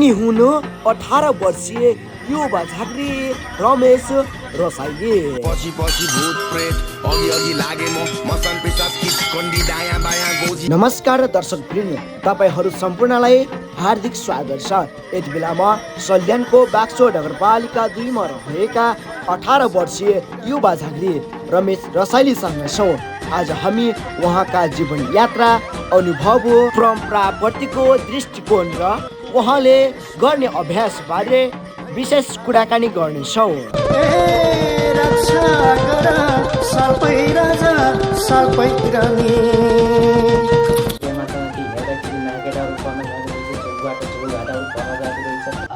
उनी हुन् 18 वर्षीय युवा झाँक्री रमेश रसाइली। पछि पछि भूत प्रेत अघि अघि लागे म मसन पिसाच किचकन्डी दायाँ बायाँ गोजी। नमस्कार दर्शक वृन्द, तपाईहरू सम्पूर्णलाई हार्दिक स्वागत छ। यति बेला म सल्यानको बाक्सो नगरपालिका 2 मा रहेका 18 वर्षीय युवा झाँक्री रमेश रसाइलीसँग छौँ। आज हामी उहाँका जीवन यात्रा, अनुभव, परम्पराप्रतिको दृष्टिकोण र उहाँले गर्ने अभ्यास बारे विशेष कुराकानी गर्नेछौँ।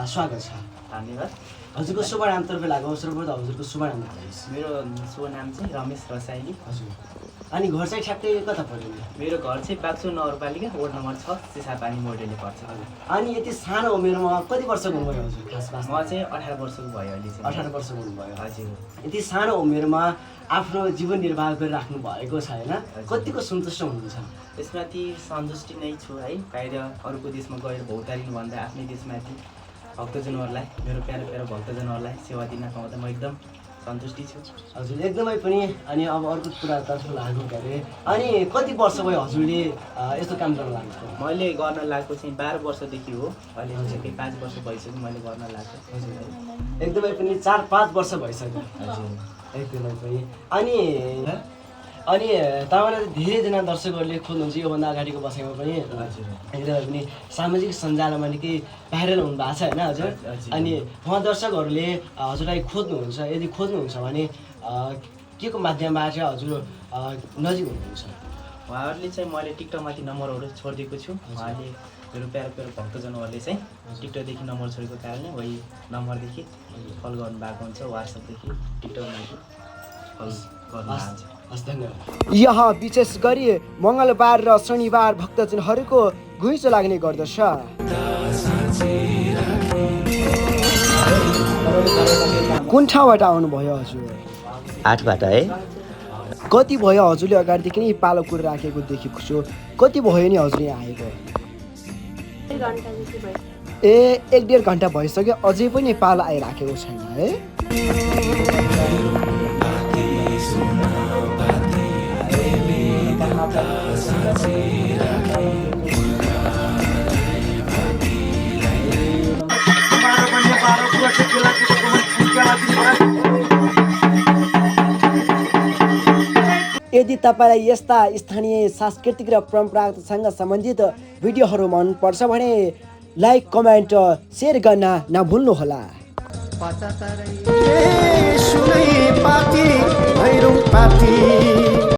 स्वागत छ। धन्यवाद। हजुरको शुभ नामतर्फ लागु सर्वप्रथम हजुरको शुभ नाम बताइदिनुहोस्। मेरो शुभ नाम चाहिँ रमेश रसाइली। हजुर, अनि घर चाहिँ ठ्याक्कै कता पर्यो? मेरो घर चाहिँ बाक्सो नगरपालिका वार्ड नम्बर 6 चिसापानी मोडेलले पर्छ। अनि यति सानो उमेरमा कति वर्षको हुनुभयो हजुर? खासमा म चाहिँ 18 वर्षको भयो अहिले चाहिँ। 18 वर्षको हुनुभयो। हजुर। यति सानो उमेरमा आफ्नो जीवन निर्वाह गरिराख्नु भएको छ होइन, कतिको सन्तुष्ट हुनुहुन्छ? यसमाथि सन्तुष्टि नै छु है। बाहिर अरूको देशमा गएर भौतारिनुभन्दा आफ्नै देशमाथि भक्तजनहरूलाई, मेरो प्यारो भक्तजनहरूलाई सेवा दिन पाउँदा म एकदम सन्तुष्टि छु। हजुर, एकदमै पनि। अनि अब अर्को कुरातर्फ लाग्नु गरे, अनि कति वर्ष भयो हजुरले यस्तो काम गर्न लाग्नु? मैले गर्न लागेको चाहिँ 12 वर्षदेखि हो। अहिले चाहिँ 5 वर्ष भइसक्यो मैले गर्न लागेको। हजुर, एकदमै पनि 4-5 वर्ष भइसक्यो। हजुर, एकदमै पनि। अनि तपाईँलाई धेरैजना दर्शकहरूले खोज्नुहुन्छ योभन्दा अगाडिको बसाइमा पनि। हजुर, एकदमै पनि सामाजिक सञ्जालमा निकै भाइरल हुनु भएको छ होइन हजुर? अनि उहाँ दर्शकहरूले हजुरलाई खोज्नुहुन्छ, यदि खोज्नुहुन्छ भने के को माध्यमबाट हजुर नजिक हुनुहुन्छ? उहाँहरूले चाहिँ मैले टिकटकमाथि नम्बरहरू छोडिदिएको छु। उहाँले मेरो प्यारो भक्तजनहरूले चाहिँ टिकटकदेखि नम्बर छोडेको कारणले वही नम्बरदेखि कल गर्नुभएको हुन्छ, वाट्सएपदेखि टिकटकमाथि कल गर्नुहुन्छ। यहाँ विशेष गरी मङ्गलबार र शनिबार भक्तजनहरूको घुइँचो लाग्ने गर्दछ। कुन ठाउँबाट आउनुभयो हजुर? 8बाट है। कति भयो हजुरले अगाडिदेखि नै पालो कुर राखेको देखेको छु, कति भयो नि हजुर यहाँ आएको? 1-1.5 घन्टा भइसक्यो, अझै पनि पालो आइराखेको छैन है? यदि तपाईँलाई यस्ता स्थानीय सांस्कृतिक र परम्परागतसँग सम्बन्धित भिडियोहरू मनपर्छ भने लाइक, कमेन्ट, सेयर गर्न नभुल्नुहोला।